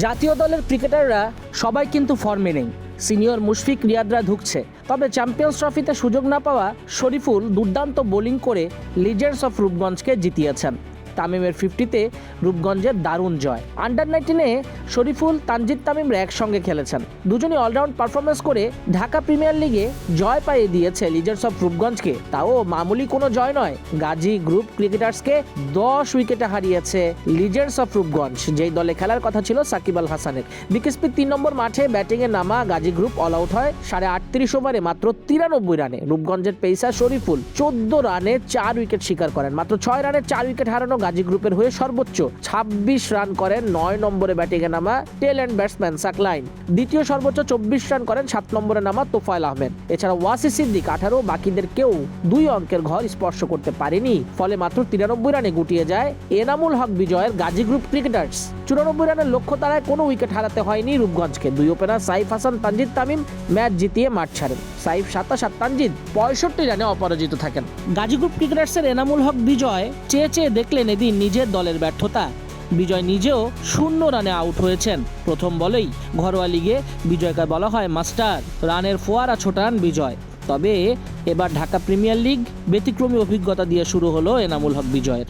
জাতীয় দলের ক্রিকেটাররা সবাই কিন্তু ফর্মে নেই। সিনিয়র মুশফিক রিয়াদরা ঢুকছে, তবে চ্যাম্পিয়ন্স ট্রফিতে সুযোগ না পাওয়া শরীফুল দুর্দান্ত বোলিং করে লিজেন্ডস অফ রূপগঞ্জকে জিতিয়েছেন। তামিমের 50-তে রূপগঞ্জের দারুণ জয়। আন্ডার-19-এ শরীফুল, তানজিদ তামিমরা একসঙ্গে খেলেছেন। দুজনই অলরাউন্ড পারফরমেন্স করে ঢাকা প্রিমিয়ার লিগে জয় পাইয়ে দিয়েছে লিজেন্ডস অফ রূপগঞ্জকে। তাও মামুলি কোনো জয় নয়, গাজী গ্রুপ ক্রিকেটার্সকে 10 উইকেটে হারিয়েছে লিজেন্ডস অফ রূপগঞ্জ, যেই দলে খেলার কথা ছিল সাকিব আল হাসানের। বিকেএসপি 3 নম্বর মাঠে ব্যাটিংয়ে নামা গাজী গ্রুপ অল আউট হয় 38.5 ওভারে মাত্র 93 রানে। রূপগঞ্জের পেসার শরীফুল 14 রানে 4 উইকেট শিকার করেন। মাত্র 6 রানে 4 উইকেট হারানো গাজী গ্রুপের হয়ে সর্বোচ্চ 26 রান করেন 9 নম্বরে ব্যাটিংয়ে নামা টেল এন্ড ব্যাটসম্যান সাকলাইন। দ্বিতীয় সর্বোচ্চ 24 রান করেন 7 নম্বরে নামা তোফায়েল আহমেদ। এছাড়া ওয়াসি সিদ্দিক 18, বাকিদের কেউ 2 অঙ্কের ঘর স্পর্শ করতে পারেনি। ফলে মাত্র 93 রানে গুটিয়ে যায় এনামুল হক বিজয়ের গাজী গ্রুপ ক্রিকেটার্স। 94 রানের লক্ষ্য তারায় কোনো উইকেট হারাতে হয়নি রূপগঞ্জকে। 2 ওপেনার সাইফ হাসান, তানজিদ তামিম ম্যাচ জিতিয়ে মাঠ ছাড়েন। সাইফ 27 আর তানজিদ 65 রানে অপরাজিত থাকেন। গাজী গ্রুপ ক্রিকেটার্সের এনামুল হক বিজয় চেয়ে দেখলেন এদিন নিজের দলের ব্যর্থতা। বিজয় নিজেও 0 রানে আউট হয়েছেন প্রথম বলেই। ঘরোয়া লিগে বিজয়কে বলা হয় মাস্টার। রানের ফোয়ারা ছোটান বিজয়। তবে এবার ঢাকা প্রিমিয়ার লিগ ব্যতিক্রমী অভিজ্ঞতা দিয়ে শুরু হলো এনামুল হক বিজয়ের।